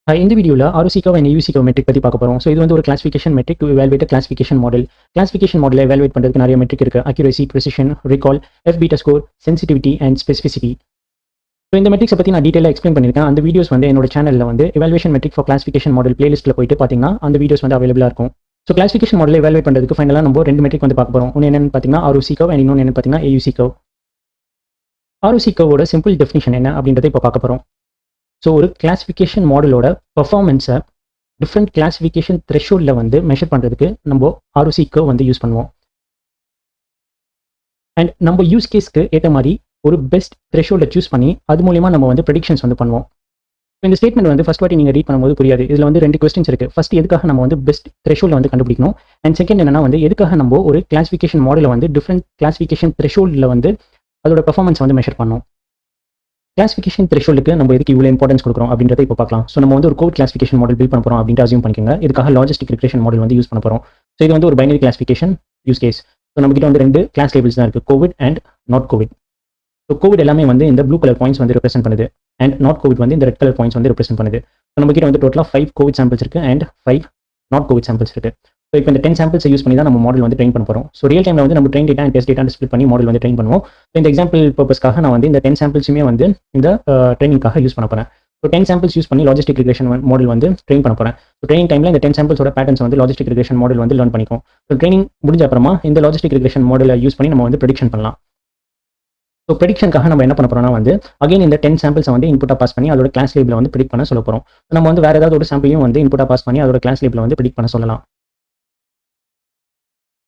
இந்த வீடியோவில் ROC curve and Use curve metric பற்றி பார்க்க போகிறோம். ஸோ இது வந்து ஒரு classification metric to evaluate classification model. Classification மாடலை எவாலுவேட் பண்ணுறதுக்கு நிறைய மெட்ரிக் இருக்குது. Accuracy, precision, recall, FBeta score, sensitivity and specificity. So இந்த மெட்ரிக்ஸை பற்றி நான் டீட்டெயிலாக எக்ஸ்பிளைன் பண்ணியிருக்கேன். அந்த வீடியோஸ் வந்து என்னோட சேனலில் வந்து evaluation metric for classification model பிளேலிஸ்ட்டில் போயிட்டு பார்த்தீங்கன்னா அந்த வீடியோஸ் வந்து அவைலபிளாக இருக்கும். ஸோ கிளாசிஃபிகேஷன் மாடலை எவாலுவேட் பண்ணுறதுக்கு ஃபைனலாக நம்ம ரெண்டு மெட்ரிக் வந்து பார்க்க போகிறோம். ஒன்று என்னென்னு பார்த்தீங்கன்னா ROC curve and இன்னொன்று என்னென்னு பார்த்தீங்கன்னா AUC curve. ROC curveோட சிம்பிள் டெஃபினிஷன் என்ன அப்படின்றத இப்போ பார்க்க போகிறோம். ஸோ ஒரு கிளாசிஃபிகேஷன் மாடலோட பர்ஃபார்மன்ஸை டிஃப்ரெண்ட் கிளாசிஃபிகேஷன் த்ரெஷோல்டில் வந்து மெஷர் பண்ணுறதுக்கு நம்ம ROC curve வந்து யூஸ் பண்ணுவோம். அண்ட் நம்ம யூஸ் கேஸ்க்கு ஏற்ற மாதிரி ஒரு பெஸ்ட் த்ரெஷோல்டை சூஸ் பண்ணி அது மூலிமா நம்ம வந்து ப்ரெடிக்ஷன்ஸ் வந்து பண்ணுவோம். இந்த ஸ்டேட்மெண்ட் வந்து ஃபர்ஸ்ட் வாட்டி நீங்கள் ரீட் பண்ணும்போது புரியாது. இதில் வந்து ரெண்டு கொஸ்டின்ஸ் இருக்குது. ஃபர்ஸ்ட் எதுக்காக நம்ம வந்து பெஸ்ட் த்ரெஷோல்டை வந்து கண்டுபிடிக்கணும், அண்ட் செகண்ட் என்னன்னா வந்து எதுக்காக நம்ம ஒரு கிளாசிஃபிகேஷன் மாடலை வந்து டிஃப்ரெண்ட் கிளாசிஃபிகேஷன் த்ரெஷோல்டில் வந்து அதோட பர்ஃபார்மன்ஸ் வந்து மெஷர் பண்ணணும். கிளாசிஃபிகேஷன் த்ரெஷோல்டுக்கு நம்ம எதுக்கு இவ்வளோ இம்பார்ட்டன்ஸ் கொடுக்குறோம் அப்படின்றத இப்போ பார்க்கலாம். ஸோ நம்ம வந்து ஒரு கோவிட் கிளாசிஃபிகேஷன் மாடல் பில்ட் பண்ண போகிறோம் அப்படின்ட்டு அசியூம் பண்ணிக்கோங்க. இதுக்காக லாஜிஸ்டிக் ரிக்ரெஷன் மாடல் வந்து யூஸ் பண்ண போகிறோம். ஸோ இது வந்து ஒரு binary classification use case. So நம்மகிட்ட வந்து ரெண்டு கிளாஸ் லேபிள்ஸ் தான் இருக்குது, Covid and not Covid. So Covid எல்லாமே வந்து இந்த ப்ளூ கலர் பாயிண்ட்ஸ் வந்து ரெப்ரசென்ட் பண்ணுது, அண்ட் நாட் கோவிட் வந்து இந்த ரெட் கலர் பாயிண்ட்ஸ் வந்து ரெப்ரசென்ட் பண்ணுது. ஸோ நம்மகிட்ட வந்து டோட்டலாக 5 கோவிட் சாம்பிள்ஸ் இருக்குது அண்ட் 5 நாட் கோவிட் சாம்பிள்ஸ் இருக்குது. ஸோ இப்போ இந்த 10 சாம்பிள்ஸ் யூஸ் பண்ணி தான் நம்ம மாடல் வந்து ட்ரெயின் பண்ண போகிறோம். ஸோ ரியல் டைமில் வந்து நம்ம train data and test data split பண்ணி மாடல் வந்து ட்ரெயின் பண்ணுவோம். ஸோ இந்த எக்ஸாம்பிள் பர்பஸ்க்காக நான் வந்து இந்த 10 சாம்பிள்ஸுமே வந்து இந்த ட்ரைனிங்காக யூஸ் பண்ண போகிறேன். ஸோ 10 சாம்பிள்ஸ் யூஸ் பண்ணி லாஜிஸ்டிக் ரிக்ரெஷன் மாடல் வந்து ட்ரெயின் பண்ண போகிறேன். ஸோ ட்ரெயினிங் டைமில் இந்த 10 சாம்பிள்ஸோட பேட்டர்ன்ஸ் வந்து லாஜிஸ்டிக் ரிக்ரெஷன் மாடல் வந்து லேர்ன் பண்ணிக்கும். ஸோ ட்ரெயினிங் முடிஞ்ச அப்புறமா இந்த லாஜிஸ்டிக் ரிக்ரெஷன் மாடலை யூஸ் பண்ணி நம்ம வந்து ப்ரெடிக்ஷன் பண்ணலாம். ஸோ ப்ரெடிக்ஷனுக்காக நம்ம என்ன பண்ண போறோம்னா வந்து அகைன் இந்த 10 சாம்பிள்ஸை வந்து இன்புட்டாக பாஸ் பண்ணி அதோட கிளாஸ் லேபிளை வந்து ப்ரெடிக்ட் பண்ண சொல்ல போகிறோம். நம்ம வந்து வேறு ஏதாவது ஒரு சாம்பிளையும் வந்து இன்புட்டாக பாஸ் பண்ணி அதோட கிளாஸ் லேபிளை வந்து ப்ரெடிக்ட் பண்ண சொல்லலாம்.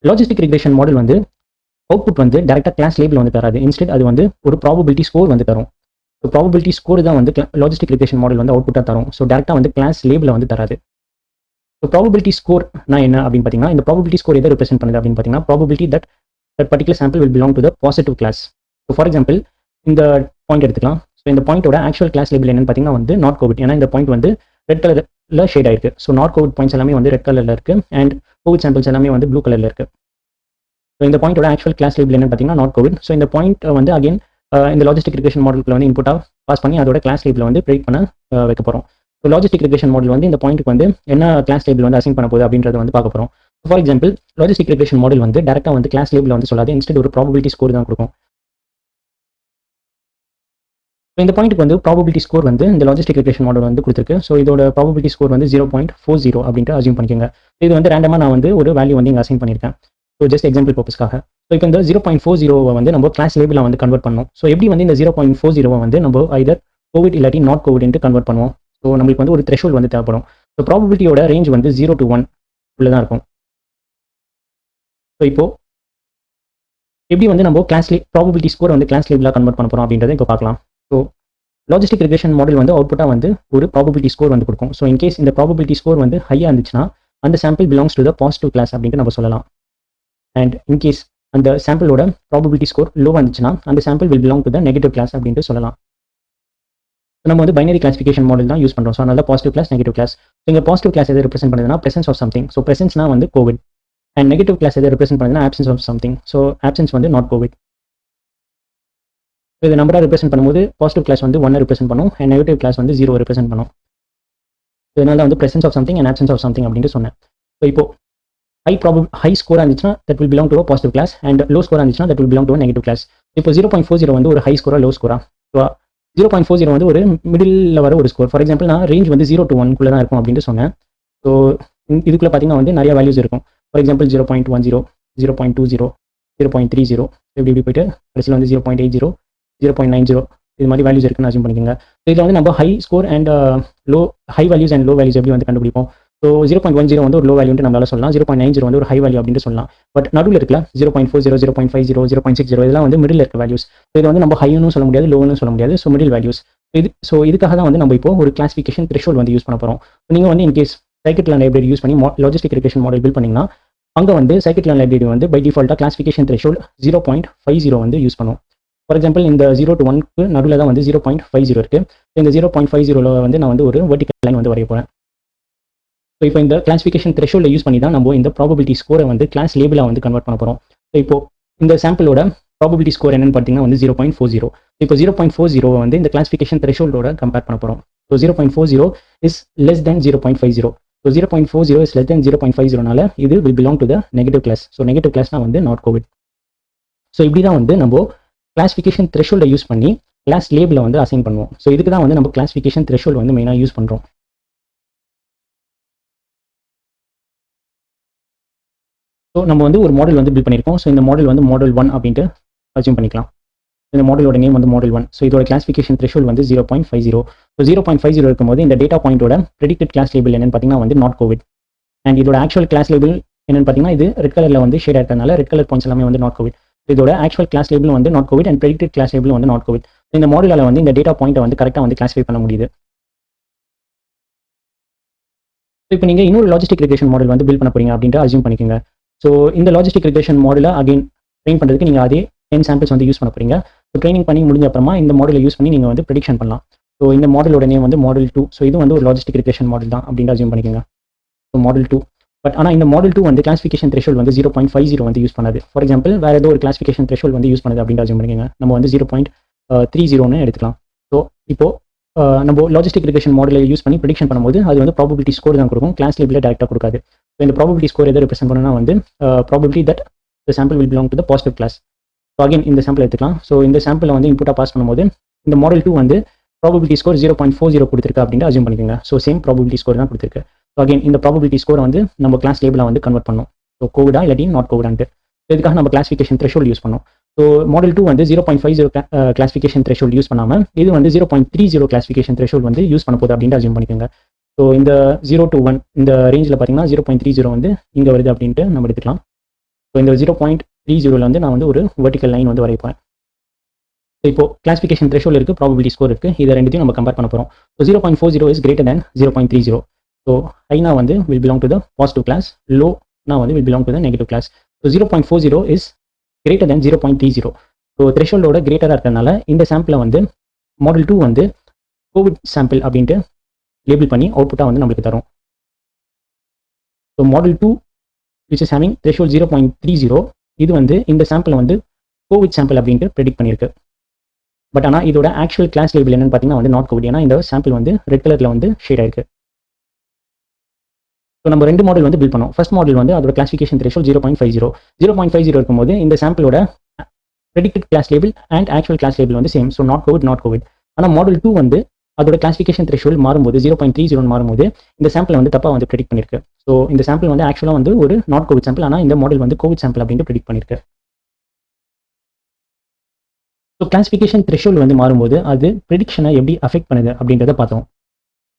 லாஜிஸ்டிக் ரிக்ரெஷன் மாடல் வந்து அவுட்புட் வந்து டேரெக்டாக கிளாஸ் லேபிள் வந்து தராது. இன்ஸ்டெட் அது வந்து ஒரு ப்ராபபிலிட்டி ஸ்கோர் வந்து தரும். ஸோ ப்ராபபிலிட்டி ஸ்கோர் தான் வந்து லாஜிஸ்டிக் ரிக்ரெஷன் மாடல் வந்து அவுட்புட்டாக தரும். ஸோ டேரெக்டாக வந்து கிளாஸ் லேபிளை வந்து தராது. ஸோ ப்ராபபிலிட்டி ஸ்கோர் நான் என்ன அப்படின்னு பார்த்தீங்கன்னா, இந்த ப்ராபபிலிட்டி ஸ்கோர் எதை ரெப்ரசென்ட் பண்ணுது அப்படின்னு பார்த்தீங்கன்னா, probability that particular sample will belong to the positive class. So for example இந்த பாயிண்ட் எடுத்துக்கலாம். ஸோ இந்த பாயிண்டோட ஆக்சுவல் கிளாஸ் லேபிள் என்னன்னு பார்த்தீங்கன்னா வந்து நாட் கோவிட். ஏன்னா இந்த பாயிண்ட் வந்து ரெட் கலரில் ஷேட் ஆயிருக்கு. ஸோ நாட் கோவிட் பாயிண்ட்ஸ் எல்லாமே வந்து ரெட் கலரில் இருக்குது அண்ட் கோவிட் சாம்பிள்ஸ் எல்லாமே வந்து ப்ளூ கலரில் இருக்குது. ஸோ இந்த பாயிண்டோட ஆக்சுவல் கிளாஸ் லேபிள் என்னன்னு பார்த்தீங்கன்னா நாட் கோவிட். ஸோ இந்த பாயிண்ட் வந்து அகைன் இந்த லாஜிஸ்டிக் ரிக்ரெஷன் மாடலுக்குள்ள வந்து இன்புட்டாக பாஸ் பண்ணி அதோட கிளாஸ் லேபிள் வந்து ப்ரெடிக்ட் பண்ண வைக்க போகிறோம். ஸோ லாஜிஸ்டிக் ரிக்ரெஷன் மாடல் வந்து இந்த பாயிண்ட்டுக்கு வந்து என்ன கிளாஸ் லேபிள் வந்து அசைன் பண்ண போகுது அப்படின்றத வந்து பார்க்க போகிறோம். For example logistic regression model வந்து டேரெக்டாக வந்து கிளாஸ் லேபிள் வந்து சொல்லாது, இன்ஸ்டெட் ஒரு ப்ராபபிலிட்டி ஸ்கோர் தான் கொடுக்கும். இந்த பாயிண்ட்டுக்கு வந்து ப்ராபபிலிட்டி ஸ்கோர் வந்து இந்த லாஜிஸ்டிக் ரிக்ரெஷன் மாடல் வந்து கொடுத்துருக்கு. ஸோ இதோட ப்ராபபிலிட்டி ஸ்கோர் வந்து 0.40 அப்படின்ட்டு அசியூம் பண்ணிக்கோங்க. இது வந்து ரேண்டமாக நான் வந்து ஒரு வேல்யூ வந்து இங்கே அசைன் பண்ணியிருக்கேன். ஸோ ஜஸ்ட் எக்ஸாம்பிள் பர்பஸ்க்காக. ஸோ இப்போ இந்த 0.40 வந்து நம்ம கிளாஸ் லேபிளை வந்து கன்வெர்ட் பண்ணணும். ஸோ எப்படி வந்து இந்த 0.40 வந்து நம்ம ஐதர் கோவிட் இல்லாட்டி நாட் கோவிட்ன்ட்டு கன்வெர்ட் பண்ணுவோம். ஸோ நம்மளுக்கு வந்து ஒரு த்ரெஷோல்ட் வந்து தேவைப்படும். ஸோ ப்ராபபிலிட்டியோட ரேஞ்ச் வந்து 0 to 1 உள்ள தான் இருக்கும். ஸோ இப்போ எப்படி வந்து நம்ம ப்ராபபிலிட்டி ஸ்கோர் வந்து கிளாஸ் லேபிளாக கன்வெர்ட் பண்ண போகிறோம் அப்படின்றத இப்போ பார்க்கலாம். ஸோ லாஜிஸ்டிக் ரிக்ரெஷன் மாடல் வந்து அவுட்புட்டாக வந்து ஒரு ப்ராபபிலிட்டி ஸ்கோர் வந்து கொடுக்கும். ஸோ இன்கேஸ் இந்த ப்ராபபிலிட்டி ஸ்கோர் வந்து ஹையாக இருந்துச்சுன்னா அந்த sample belongs to the positive class அப்படின்ட்டு நம்ம சொல்லலாம். அண்ட் இன்கேஸ் அந்த சாம்பிளோட ப்ராபபிலிட்டி ஸ்கோர் லோவாக இருந்துச்சுன்னா அந்த sample will belong to the negative class அப்படின்ட்டு சொல்லலாம். நம்ம வந்து பைனரி கிளாசிஃபிகேஷன் மாடல் தான் யூஸ் பண்ணுறோம். ஸோ அதனால positive class, negative class. So இங்கே பாசிட்டிவ் கிளாஸ் எதை ரெப்ரசென்ட் பண்ணுதுன்னா பிரசன்ஸ் ஆஃப் சம்திங். ஸோ பிரசன்ஸ்னா வந்து கோவிட். அண்ட் நெகட்டிவ் கிளாஸ் எதை ரெப்ரசென்ட் பண்ணுதுன்னா absence of something. So absence வந்து நாட் கோவிட். இது நம்பராக ரெப்ரசென்ட் பண்ணும்போது பாசிட்டிவ் கிளாஸ் வந்து 1 ரெப்ரசென்ட் பண்ணும் அண்ட் நெகட்டிவ் கிளாஸ் வந்து 0 ரெப்ரசென்ட் பண்ணும். இதனால வந்து presence of something and absence of something அப்படின்ட்டு சொன்னேன். ஸோ இப்போ ஹை ஸ்கோராக இருந்துச்சுன்னா that will belong to positive class and low ஸ்கோராக இருந்துச்சுன்னா that will belong to negative class. இப்போ 0.40 வந்து ஒரு ஹை ஸ்கோரா லோ ஸ்கோரா? ஸோ 0.40 வந்து ஒரு மிடில் வர ஒரு ஸ்கோர். ஃபார் எக்ஸாம்பிள் நான் ரேஞ்ச் வந்து 0 to 1 தான் இருக்கும் அப்படின்ட்டு சொன்னேன். ஸோ இதுக்குள்ள பார்த்தீங்கன்னா வந்து நிறைய வேல்யூஸ் இருக்கும். ஃபார் எக்ஸாம்பிள் 0.10, 0.20, 0.30 இப்படி போயிட்டு கடைசியில் வந்து 0.80, 0.90 இது மாதிரி வேல்யூஸ் இருக்குன்னு அசியூம் பண்ணிக்கோங்க. இதில் வந்து நம்ம high score and high values and low values எப்படி வந்து கண்டுபிடிப்போம்? ஸோ 0.10 வந்து ஒரு லோ வேல்யூன்ட்டு நம்மளால சொல்லலாம். 0.90 வந்து ஒரு ஹை வேல்யூ அப்படின்ட்டு சொல்லலாம். பட் நடுவில் இருக்கல 0.40, 0.50, 0.60 இதெல்லாம் வந்து மிடில் இருக்க வேல்யூஸ். ஸோ இது வந்து நம்ம ஹைன்னு சொல்ல முடியாது, லோன்னு சொல்ல முடியாது. So middle values. இதுக்காக தான் வந்து நம்ம இப்போ ஒரு கிளாசிஃபிகேஷன் த்ரெஷோல்ட் வந்து யூஸ் பண்ண போகிறோம். நீங்கள் வந்து இன்கேஸ் scikit-learn லைப்ரரி யூஸ் பண்ணி லாஜிஸ்டிக் ரிக்ரெஷன் மாடல் பில்ட் பண்ணிங்கன்னா அங்கே வந்து scikit-learn லைப்ரரி வந்து பை டிஃபால்ட்டாக கிளாசிஃபிகேஷன் த்ரெஷோல்ட் 0.50 வந்து யூஸ் பண்ணும். ஃபார் எக்ஸாம்பிள் இந்த 0 to 1க்கு நடுவில் தான் வந்து 0.50 இருக்குது. இந்த 0.50 வந்து நான் வந்து ஒரு வெர்டிகல் லைன் வந்து வரைய போகிறேன். ஸோ இப்போ இந்த கிளாசிஃபிகேஷன் த்ரெஷோல்டை யூஸ் பண்ணி தான் நம்ம இந்த ப்ராபபிலிட்டி ஸ்கோரை வந்து கிளாஸ் லேபிளாக வந்து கன்வெர்ட் பண்ண போகிறோம். ஸோ இப்போ இந்த சாம்பிளோட ப்ராபபிலிட்டி ஸ்கோர் என்னன்னு பார்த்தீங்கன்னா வந்து 0.40. இப்போ 0.40 வந்து இந்த கிளாசிஃபிகேஷன் த்ரெஷோல்டோட கம்பேர் பண்ண போகிறோம். So 0.40 is less than 0.50. So 0.40 is less than 0.50னால இது will belong to the negative class. So negative கிளாஸ்னா வந்து நாட் கோவிட். ஸோ இப்படி தான் வந்து நம்ம கிளாசிஃபிகேஷன் த்ரெஷோல்டை யூஸ் பண்ணி கிளாஸ் லேபிளை வந்து அசைன் பண்ணுவோம். ஸோ இதுக்கு தான் வந்து நம்ம கிளாசிஃபிகேஷன் த்ரெஷோல்டு வந்து மெயினாக யூஸ் பண்ணுறோம். ஸோ நம்ம வந்து ஒரு மாடல் வந்து பில்ட் பண்ணியிருக்கோம். ஸோ இந்த மாடல் வந்து மாடல் 1 அப்படின்ட்டு அசியூம் பண்ணிக்கலாம். இந்த மாடலோட நேம் வந்து மாடல் 1. ஸோ இதோட கிளாசிஃபிகேஷன் த்ரெஷோல்டு வந்து 0.50. ஸோ 0.50 இருக்கும்போது இந்த டேட்டா பாயிண்டோட ப்ரெடிக்டட் கிளாஸ் லேபிள் என்னன்னு பார்த்தீங்கன்னா வந்து நாட் கோவிட். அண்ட் இதோட ஆக்சுவல் கிளாஸ் லேபிள் என்னன்னு பார்த்தீங்கன்னா இது ரெட் கலரில் வந்து ஷேட் ஆகிறதுனால ரெட் கலர் பாயிண்ட்ஸ் எல்லாமே வந்து நாட் கோவிட். இதோட ஆக்சுவல் கிளாஸ் லேபிள் வந்து not Covid and predicted class label வந்து நாட் கோவிட். இந்த மாடலால் வந்து இந்த டேட்டா பாயிண்ட்டை வந்து கரெக்டாக வந்து கிளாஸிஃபை பண்ண முடியுது. இப்போ நீங்கள் இன்னொரு லாஜிஸ்டிக் ரெக்ரெஷன் மாடல் வந்து பில்ட் பண்ண போறீங்க அப்படின்ட்டு அசியூம் பண்ணிக்கோங்க. ஸோ இந்த லாஜிஸ்டிக் ரெக்ரெஷன் மாடலை அகைன் ட்ரெயின் பண்ணுறதுக்கு நீங்கள் அதே 10 சாம்பிள்ஸ் வந்து யூஸ் பண்ண போறீங்க. ஸோ ட்ரைனிங் பண்ணி முடிஞ்ச அப்புறமா இந்த மாடலை யூஸ் பண்ணி நீங்கள் வந்து ப்ரெடிக்ஷன் பண்ணலாம். ஸோ இந்த மாடலோட நேம் வந்து மாடல் 2. ஸோ இது வந்து ஒரு லாஜிஸ்டிக் ரெக்ரெஷன் மாடல் தான் அப்படின்ட்டு அசியூம் பண்ணிக்கோங்க. So model 2. பட் ஆனால் இந்த மாடல் 2 வந்து கிளாசிஃபிகேஷன் த்ரெஷோல்டு வந்து 0.50 வந்து யூஸ் பண்ணாது. ஃபார் எக்ஸாம்பிள் வேறு ஏதோ ஒரு கிளாசிஃபிகேஷன் த்ரெஷோல்டு வந்து யூஸ் பண்ணது அப்படின்னு அசியூம் பண்ணிக்கோங்க. நம்ம வந்து 0.30 எடுத்துக்கலாம். ஸோ இப்போ நம்ம லாஜிஸ்டிக் ரெக்ரெஷன் மாடலை யூஸ் பண்ணி ப்ரெடிக்ஷன் பண்ணும்போது அது வந்து ப்ராபபிலிட்டி ஸ்கோர் தான் கொடுக்கும், கிளாஸ் லேபிளை டேரெக்டாக கொடுக்காது. ஸோ இந்த ப்ராபபிலிட்டி ஸ்கோர் எதை ரெப்ரசென்ட் பண்ணணும்னா வந்து probability that the sample will belong to the positive class. So again இந்த சாம்பிள் எடுத்துக்கலாம். ஸோ இந்த சாம்பிளை வந்து இன்புட்டாக பாஸ் பண்ணும்போது இந்த மாடல் 2 வந்து ப்ராபபிலிட்டி ஸ்கோர் 0.40 கொடுத்துருக்கு அப்படின்ட்டு அசியூம் பண்ணிக்கோங்க. ஸோ சேம் ப்ராபபிலிட்டி ஸ்கோர் தான் கொடுத்துருக்கு. ஸோ அகைன் இந்த ப்ராபபிலிட்டி ஸ்கோரை வந்து நம்ம கிளாஸ் லேபிளை வந்து கன்வெர்ட் பண்ணணும். ஸோ கோவிடா இல்லாட்டி நாட் கோவிடான்ட்டு. ஸோ இதுக்காக நம்ம கிளாசிஃபிகேஷன் த்ரெஷோல்டு யூஸ் பண்ணோம். ஸோ மாடல் 2 வந்து 0.50 கிளாசிஃபிகேஷன் த்ரெஷோல்டு யூஸ் பண்ணாமல் இது வந்து 0.30 கிளாசிஃபிகேஷன் த்ரெஷோல்டு வந்து யூஸ் பண்ண போகுது அப்படின்ட்டு அசியூம் பண்ணிக்கோங்க. ஸோ இந்த 0 to 1 இந்த ரேஞ்சில் பார்த்தீங்கன்னா 0.30 வந்து இங்கே வருது அப்படின்ட்டு நம்ம எடுத்துக்கலாம். ஸோ இந்த 0.30 வந்து நான் வந்து ஒரு வெர்டிக்கல் லைன் வந்து வரைப்பேன். இப்போ கிளாசிஃபிகேஷன் த்ரெஷோல்டு இருக்குது, ப்ராபபிலிட்டி ஸ்கோர் இருக்குது, இதை ரெண்டுத்தையும் நம்ம கம்பேர் பண்ண போகிறோம். So 0.40 is greater than 0.30. So ஹைனா வந்து will belong to the positive class, லோனா வந்து will belong to the negative class. So 0.40 is greater than 0.30. So த்ரெஷோல்டோட கிரேட்டராக இருக்கிறதுனால இந்த சாம்பிளை வந்து மாடல் 2 வந்து கோவிட் சாம்பிள் அப்படின்ட்டு லேபிள் பண்ணி அவுட்புட்டாக வந்து நம்மளுக்கு தரும். So model 2 which is having threshold 0.30 இது வந்து இந்த சாம்பிளை வந்து கோவிட் சாம்பிள் அப்படின்ட்டு ப்ரெடிக்ட் பண்ணியிருக்கு. பட் ஆனால் இதோட ஆக்சுவல் கிளாஸ் லேபிள் என்னன்னு பார்த்தீங்கன்னா வந்து நாட் கோவிட். ஏன்னா இந்த சாம்பிள் வந்து ரெட் கலரில் வந்து ஷேட் ஆயிருக்கு. ஸோ நம்ம ரெண்டு மாடல் வந்து பில்ட் பண்ணோம். ஃபர்ஸ்ட் மாடல் வந்து அதோட கிளாசிஃபிகேஷன் த்ரெஷோல்ட் 0.50 இருக்கும்போது இந்த சாம்பிளோட predicted class label and actual class label வந்து சேம். So not covid. ஆனால் மாடல் 2 வந்து அதோட கிளாசிஃபிகேஷன் த்ரெஷோல்ட் மாறும்போது 0.30 மாறும்போது இந்த சாம்பிள் வந்து தப்பாக வந்து ப்ரெடிக்ட் பண்ணியிருக்கு. ஸோ இந்த சாம்பிள் வந்து ஆக்சுவலாக வந்து ஒரு நாட் கோவிட் சாம்பிள், ஆனால் இந்த மாடல் வந்து கோவிட் சாம்பிள் அப்படின்ட்டு ப்ரெடிக்ட் பண்ணியிருக்கு. ஸோ கிளாசிஃபிகேஷன் த்ரெஷோல்டு வந்து மாறும்போது அது ப்ரெடிக்ஷனை எப்படி அஃபெக்ட் பண்ணுது அப்படின்றத பார்த்தோம்.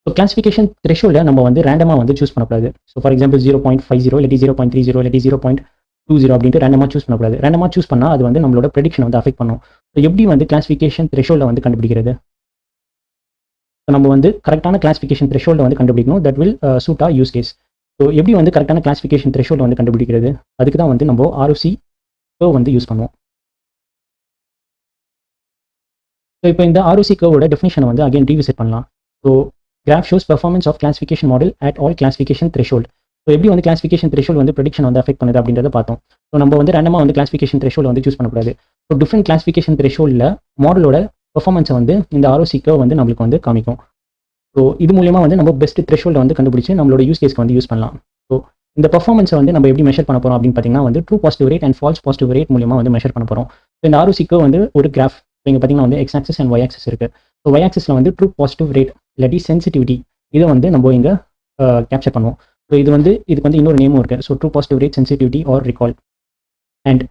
ஸோ கிளாசிஃபிகேஷன் த்ரெஷோல்டை நம்ம வந்து ரேண்டமாக வந்து சூஸ் பண்ணக்கூடாது. ஸோ ஃபார் எக்ஸாம்பிள் 0.50 இல்லாட்டி 0.30 இல்லாட்டி 0.20 அப்படின்ட்டு ரேண்டமாக சூஸ் பண்ணக்கூடாது. ரேண்டமாக சூஸ் பண்ணால் அது வந்து நம்மளோட ப்ரெடிக்ஷனை வந்து அஃபெக்ட் பண்ணும். ஸோ எப்படி வந்து கிளாசிஃபிகேஷன் த்ரெஷோல்டை வந்து கண்டுபிடிக்கிறது? ஸோ நம்ம வந்து கரெக்டான கிளாசிஃபிகேஷன் த்ரெஷோல்டை வந்து கண்டுபிடிக்கணும். That will suit our use case. So எப்படி வந்து கரெக்டான கிளாசிஃபிகேஷன் த்ரெஷோல்டை வந்து கண்டுபிடிக்கிறது? அதுக்கு தான் வந்து நம்ம ROC curve வந்து யூஸ் பண்ணுவோம். ஸோ இப்போ இந்த ROC curveோட டெஃபினிஷனை வந்து அகைன் ரீவிசிட் பண்ணலாம். So graph shows performance of classification model at all classification threshold. So எப்படி வந்து கிளாசிஃபிகேஷன் த்ரெஷோல்ட் வந்து ப்ரெடிக்ஷன் வந்து அஃபெக்ட் பண்ணுது அப்படின்றத பார்த்தோம். ஸோ நம்ம வந்து ரேண்டமாக வந்து கிளாசிஃபிகேஷன் த்ரெஷோல்ட் வந்து சூஸ் பண்ணக்கூடாது. ஸோ டிஃப்ரெண்ட் கிளாசிஃபிகேஷன் த்ரெஷோல்டில் மாடலோட பெர்ஃபார்மன்ஸை வந்து இந்த ROC curve வந்து நம்மளுக்கு வந்து காமிக்கும். ஸோ இது மூலியமாக வந்து நம்ம பெஸ்ட் த்ரெஷோல்டை வந்து கண்டுபிடிச்சு நம்மளோட யூஸ் கேஸ்க்கு வந்து யூஸ் பண்ணலாம். ஸோ இந்த பெர்ஃபார்மன்ஸை வந்து நம்ம எப்படி மெஷர் பண்ண போகிறோம் அப்படின்னு பார்த்தீங்கன்னா வந்து true positive rate and false positive rate மூலியமாக வந்து மெஷர் பண்ண போகிறோம். ஸோ இந்த ROC curve வந்து ஒரு கிராஃப். இங்கே பார்த்தீங்கன்னா வந்து X axis and Y axis இருக்குது. ஸோ ஒய் ஆக்சிஸில் வந்து ட்ரூ பாசிட்டிவ் ரேட் இல்லாட்டி சென்சிட்டிவிட்டி இதை வந்து நம்ம இங்கே கேப்சர் பண்ணுவோம். ஸோ இதுக்கு வந்து இன்னொரு நேமும் இருக்குது. So true positive rate, sensitivity or recall. And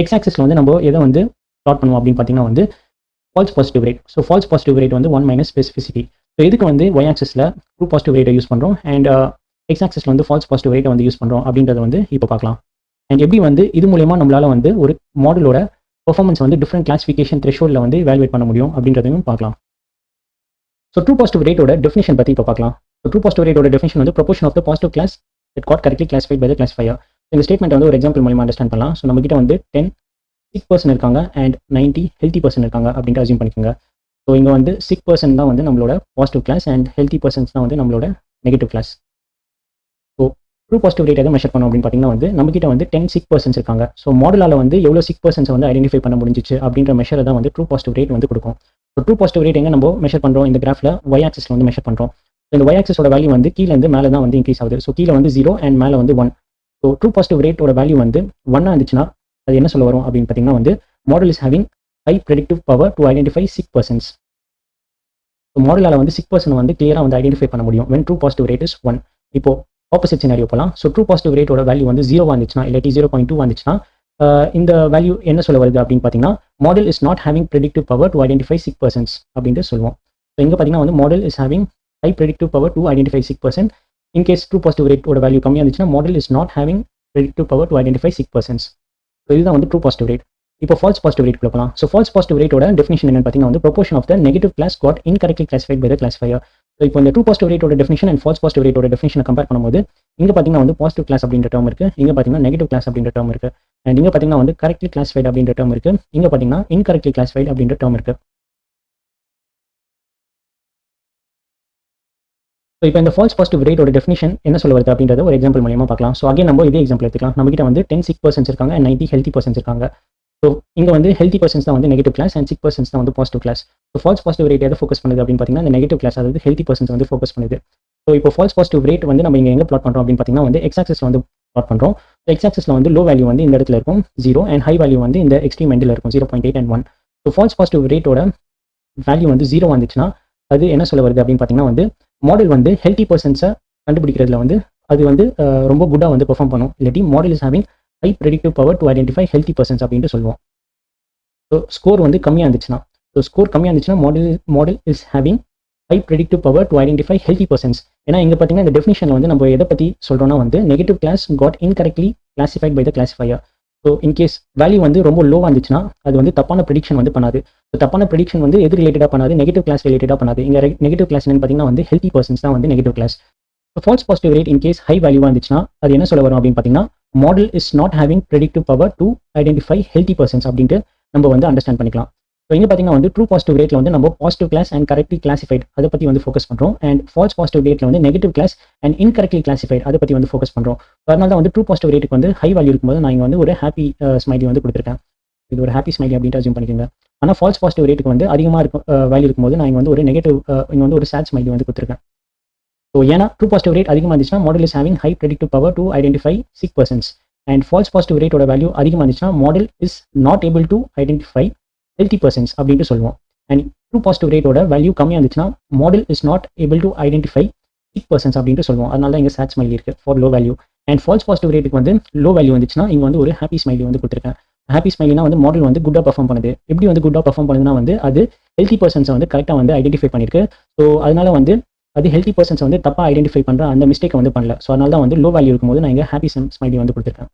x ஆக்சிஸில் வந்து நம்ம எதை வந்து ப்ளாட் பண்ணுவோம் அப்படின்னு பார்த்தீங்கன்னா வந்து false positive rate. So false positive rate வந்து 1 - ஸ்பெசிஃபிசிட்டி. ஸோ இதுக்கு வந்து ஒய் ஆக்சிஸில் ட்ரூ பாசிட்டிவ் ரேட்டை யூஸ் பண்ணுறோம் அண்ட் எக்ஸ் ஆக்சிஸில் வந்து ஃபால்ஸ் பாசிட்டிவ் ரேட்டை வந்து யூஸ் பண்ணுறோம் அப்படின்றத வந்து இப்போ பார்க்கலாம். அண்ட் எப்படி வந்து இது மூலமா நம்மளால் வந்து ஒரு மாடலோட பெர்ஃபார்மன்ஸ் வந்து டிஃப்ரெண்ட் கிளாசிஃபிகேஷன் த்ரெஷோல்டில் வந்து வேல்யூவேட் பண்ண முடியும் அப்படின்றதையும் பார்க்கலாம். ஸோ ட்ரூ பாசிட்டிவ் ரேட்டோட டெஃபினிஷன் பற்றி இப்போ பார்க்கலாம். ஸோ ட்ரூ பாசிட்டிவ் ரேட்டோட டெஃபினிஷன் வந்து proportion of the positive class that got correctly classified by the classifier. இந்த ஸ்டேட்மெண்ட் வந்து ஒரு எக்ஸாம்பிள் மூலமா அண்டர்ஸ்டாண்ட் பண்ணலாம். ஸோ நம்ம கிட்ட வந்து 10 sick person இருக்காங்க அண்ட் 90 healthy person இருக்காங்க அப்படின்ட்டு அசியூம் பண்ணிக்கோங்க. ஸோ இங்கே வந்து sick person தான் வந்து நம்மளோட positive class and healthy persons தான் வந்து நம்மளோட negative class. So true positive rate எதை மெஷர் பண்ணோம் அப்படின்னு பார்த்தீங்கன்னா வந்து நம்மகிட்ட வந்து 10 sick persons இருக்காங்க. ஸோ மாடலால் வந்து எவ்வளோ sick persons வந்து ஐடென்டிஃபை பண்ண முடிஞ்சிச்சு அப்படின்ற மெஷரை தான் வந்து ட்ரூ பாசிட்டிவ் ரேட் வந்து கொடுக்கும். ஸோ ட்ரூ பாசிட்டிவ் ரேட் எங்கே நம்ம மெஷர் பண்ணுறோம் இந்த கிராஃபில் ஒய் ஆக்சிஸில் வந்து மெஷர் பண்ணுறோம். இந்த ஒய் ஆக்சிஸோட வேல்யூ வந்து கீழேருந்து மேலே தான் வந்து இன்க்ரீஸ் ஆகுது. ஸோ கீழே வந்து 0 அண்ட் மேலே வந்து 1. ஸோ ட்ரூ பாசிட்டிவ் ரேட்டோட வேல்யூ வந்து 1 இருந்துச்சுன்னா அது என்ன சொல்ல வரும் அப்படின்னு பார்த்தீங்கன்னா வந்து model is having high predictive power to identify sick persons. So மாடலால் வந்து சிக் பர்சன் வந்து கிளியராக வந்து ஐடென்டிஃபை பண்ண முடியும் when true positive rate is 1. இப்போ ஆப்போசிட் சினாரியோ போகலாம். ஸோ ட்ரூ பாசிட்டிவ் ரேட்டோட வேல்யூ வந்து 0 வந்துச்சுன்னா இல்லாட்டி 0.2 வந்துச்சுன்னா இந்த வேல்யூ என்ன சொல்ல வருது அப்படின்னு பார்த்தீங்கன்னா model is not having predictive power to identify sick persons அப்படின்ட்டு சொல்லுவோம். ஸோ இங்கே பார்த்தீங்கன்னா வந்து model is having high predictive power to identify sick person. In case true positive rate ஓட வேல்யூ கம்மியாக இருந்துச்சுன்னா model is not having predictive power to identify sick persons. So இதுதான் வந்து true positive rate. இப்போ false positive rate குள்ள போகலாம். So false positive rate ஓட definition என்னன்னு பார்த்தீங்கன்னா வந்து proportion of the negative class got incorrectly classified by the classifier. So இப்போ இந்த true positive rate ஓட definition and false positive rate ஓட டெஃபினிஷனை கம்பேர் பண்ணும்போது இங்கே பார்த்தீங்கன்னா வந்து பாசிட்டிவ் கிளாஸ் அப்படின்ற டேர்ம் இருக்கு, இங்கே பார்த்தீங்கன்னா நெகட்டிவ் கிளாஸ் அப்படின்ற டேர்ம் இருக்கு, அண்ட் இங்கே பார்த்தீங்கன்னா வந்து கரெக்ட்லி கிளாஸிஃபைட் அப்படின்ற டேர்ம் இருக்கு, இங்கே பார்த்தீங்கன்னா இன்கரெக்ட்லி கிளாஸிஃபைட் அப்படின்ற டேர்ம் இருக்கு. ஸோ இப்போ இந்த ஃபால்ஸ் பாசிட்டிவ் ரேட்டோட டெஃபினிஷன் என்ன சொல்ல வருது அப்படின்றத ஒரு எக்ஸாம்பிள் மூலியமாக பார்க்கலாம். ஸோ அகைன் நம்ம இதே எக்ஸாம்பிள் எடுத்துக்கலாம். நம்ம கிட்ட வந்து 10 சிக் பர்சன்ஸ் இருக்காங்க அண்ட் 90 ஹெல்த்தி பர்சன்ஸ் இருக்காங்க. ஸோ இங்கே வந்து ஹெல்த்தி பர்சன்ஸ் தான் வந்து negative class and sick persons தான் வந்து positive class. So false positive rate எதை ஃபோக்கஸ் பண்ணுது அப்படின்னு பார்த்தீங்கன்னா இந்த நெகட்டிவ் கிளாஸ், அதாவது ஹெல்த்தி பர்சன்ஸ் வந்து ஃபோக்கஸ் பண்ணுது. ஸோ இப்போ ஃபால்ஸ் பாசிட்டிவ் ரேட் வந்து நம்ம இங்கே எங்கே ப்ளாட் பண்ணுறோம் அப்படின்னு பார்த்தீங்கன்னா வந்து எக்ஸ் ஆக்சிஸில் வந்து ப்ளாட் பண்ணுறோம். எக்ஸ் ஆக்சிஸில் வந்து லோ வேல்யூ வந்து இந்த இடத்துல இருக்கும் 0 அண்ட் ஹை வேல்யூ வந்து இந்த எக்ஸ்ட்ரீம் எண்டில் இருக்கும் 0.8 and 1. ஸோ ஃபால்ஸ் பாசிட்டிவ் ரேட்டோட வேல்யூ வந்து 0 வந்துச்சுன்னா அது என்ன சொல்ல வருது அப்படின்னு பார்த்தீங்கன்னா வந்து மாடல் வந்து ஹெல்த்தி பர்சன்ஸை கண்டுபிடிக்கிறதுல வந்து அது வந்து ரொம்ப குட்டாக வந்து பெர்ஃபார்ம் பண்ணும். இல்லாட்டி model is having high predictive power to identify healthy persons அப்படின்ட்டு சொல்லுவோம். ஸோ ஸ்கோர் வந்து கம்மியாக இருந்துச்சுன்னா, model is having high predictive power to identify healthy persons. ஏன்னா இங்கே பார்த்தீங்கன்னா இந்த டெஃபினிஷனில் வந்து நம்ம எதை பற்றி சொல்கிறோம்னா வந்து negative class got incorrectly classified by the classifier. So in case value வந்து ரொம்ப லோவாக இருந்துச்சுன்னா அது வந்து தப்பான ப்ரெடிக்ஷன் வந்து பண்ணாது. ஸோ தப்பான ப்ரெடிக்ஷன் வந்து எது ரிலேட்டடாக பண்ணாது, நெகட்டிவ் கிளாஸ் ரிலேட்டடாக பண்ணாது. இங்கே நெகட்டிவ் கிளாஸ் என்னன்னு பார்த்தீங்கன்னா வந்து ஹெல்த்தி பர்சன்ஸ் தான் வந்து negative class. False positive rate in case high வேல்யூவாக இருந்துச்சுன்னா அது என்ன சொல்ல வரும் அப்படின்னு பார்த்தீங்கன்னா model is not having predictive power to identify healthy persons அப்படின்ட்டு நம்ம வந்து அண்டர்ஸ்டாண்ட் பண்ணிக்கலாம். ஸோ இங்கே பார்த்தீங்கன்னா வந்து ட்ரூ பாசிட்டிவ் ரேட்டில் வந்து நம்ம positive class and correctly classified அதை பற்றி வந்து ஃபோக்கஸ் பண்ணுறோம், அண்ட் ஃபால்ஸ் பாசிட்டிவ் ரேட்டில் வந்து negative class and incorrectly classified அதை பற்றி வந்து ஃபோக்கஸ் பண்ணுறோம். அதனால தான் வந்து ட்ரூ பாசிட்டிவ் ரேட்டுக்கு வந்து ஹை வேல்யூ இருக்கும்போது நான் இங்கே வந்து ஒரு ஹாப்பி ஸ்மைலி வந்து கொடுத்துருக்கேன். இது ஒரு ஹாப்பி ஸ்மைலி அப்படின்ட்டு அசியூம் பண்ணிக்கோங்க. ஆனால் ஃபால்ஸ் பாசிட்டிவ் ரேட்டுக்கு வந்து அதிகமாக இருக்கும் வேல்யூ இருக்கும்போது நான் இங்கே வந்து ஒரு நெகட்டிவ் இங்கே வந்து ஒரு சேட் ஸ்மைலி வந்து கொடுத்துருக்கேன். ஸோ ஏன்னா ட்ரூ பாசிட்டிவ் ரேட் அதிகமாக இருந்துச்சுன்னா model is having high predictive power to identify sick persons, and false positive ரேட்டோட வேல்யூ அதிகமாக இருந்துச்சுன்னா model is not able to identify healthy persons அப்படின்ட்டு சொல்லுவோம். அண்ட் ட்ரூ பாசிட்டிவ் ரேட்டோட வேல்யூ கம்மியாக இருந்துச்சுன்னா model is not able to identify sick persons அப்படின்ட்டு சொல்லுவோம். அதனால தான் இங்கே சேட் ஸ்மைலி இருக்குது for low value. And false positive ரேட்டுக்கு வந்து லோ வேல்யூ வந்துச்சுன்னா இங்கே வந்து ஒரு ஹாப்பி ஸ்மைலி வந்து கொடுத்துருக்கேன். ஹாப்பி ஸ்மைலினா வந்து மாடல் வந்து குட்டாக பர்ஃபார்ம் பண்ணுது. எப்படி வந்து குட்டாக பர்ஃபார்ம் பண்ணுதுன்னா வந்து அது ஹெல்த்தி பர்சன்ஸை வந்து கரெக்டாக வந்து ஐடென்டிஃபை பண்ணியிருக்கு. ஸோ அதனால வந்து அது ஹெல்த்தி பர்சன்ஸ் வந்து தப்பாக ஐடென்டிஃபை பண்ணுற அந்த மிஸ்டேக்கை வந்து பண்ணல. ஸோ அதனால தான் வந்து லோ வேல்யூ இருக்கும்போது நான் இங்கே ஹாப்பி ஸ்மைலி வந்து கொடுத்துருக்கேன்.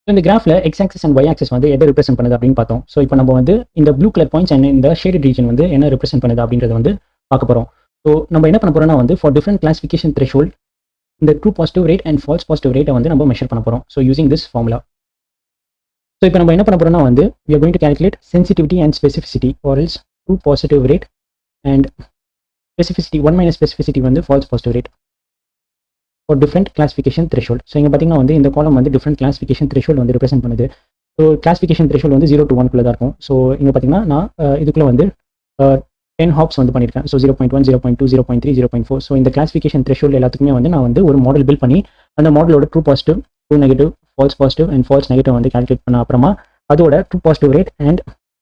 இந்த கிராஃபில் x axis and Y axis வந்து எதை ரெப்ரசென்ட் பண்ணுது அப்படின்னு பார்த்தோம். ஸோ இப்போ நம்ம வந்து இந்த ப்ளூ கலர் பாயிண்ட்ஸ் அண்ட் இந்த ஷேடட் ரீஜன் வந்து என்ன ரெப்ரசென்ட் பண்ணுது அப்படின்றத வந்து பார்க்க போகிறோம். ஸோ நம்ம என்ன பண்ண போகிறோம்னா வந்து ஃபார் டிஃப்ரெண்ட் கிளாசிஃபிகேஷன் த்ரெஷோல்ட் இந்த true positive rate and false positive ரேட்டை வந்து நம்ம மெஷர் பண்ண போகிறோம். So using this formula. So இப்போ நம்ம என்ன பண்ண போகிறோம்னா வந்து we are going to calculate sensitivity and specificity or else true positive rate and specificity 1 minus specificity வந்து false positive rate for different classification threshold. So இங்கே பார்த்தீங்கன்னா வந்து இந்த காலம் வந்து different classification threshold வந்து represent பண்ணுது. ஸோ classification threshold வந்து 0 to 1 குள்ள தான் இருக்கும். ஸோ இங்கே பார்த்தீங்கன்னா நான் இதுக்குள்ள வந்து 10 ஹாப்ஸ் வந்து பண்ணியிருக்கேன். ஸோ 0.1, 0.2, 0.3, 0.4. ஸோ இந்த classification threshold எல்லாத்துக்குமே வந்து நான் வந்து ஒரு மாடல் பில்ட் பண்ணி அந்த மாடலோட true positive, true negative, false positive and false negative வந்து கால்குலேட் பண்ண அப்புறமா அதோட true positive rate and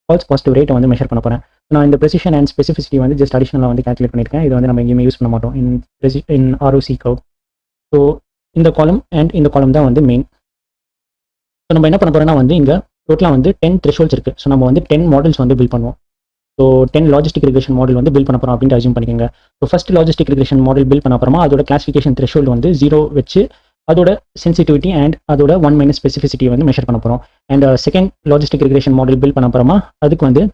false positive ரேட்டை வந்து மெஷர் பண்ண போகிறேன். நான் இந்த ப்ரெசிஷன் அண்ட் ஸ்பெசிஃபிசிட்டி வந்து ஜஸ்ட் அடிஷனலாக வந்து கால்குலேட் பண்ணியிருக்கேன். இது வந்து நம்ம எங்கேயுமே யூஸ் பண்ண மாட்டோம் இன் ROC curve. ஸோ இந்த காலம் அண்ட் இந்த காலம் தான் வந்து மெயின். ஸோ நம்ம என்ன பண்ண போகிறோம்னா வந்து இங்கே டோட்டலாக வந்து 10 த்ரெஷோல்ட்ஸ் இருக்குது. ஸோ நம்ம வந்து 10 மாடல்ஸ் வந்து பில்ட் பண்ணுவோம். ஸோ 10 லாஜிஸ்டிக் ரிக்ரெஷன் மாடல் வந்து பில்ட் பண்ண போகிறோம் அப்படின்ட்டு அசியூம் பண்ணிக்கோங்க. So first logistic regression model build பண்ண அப்புறமா அதோட கிளாசிஃபிகேஷன் த்ரெஷோல்டு வந்து 0 வச்சு அதோட சென்சிட்டிவிட்டி அண்ட் அதோட 1 மைனஸ் ஸ்பெசிஃபிசிட்டி வந்து மெஷர் பண்ண போகிறோம். And second logistic regression model build பண்ண அப்புறமா அதுக்கு வந்து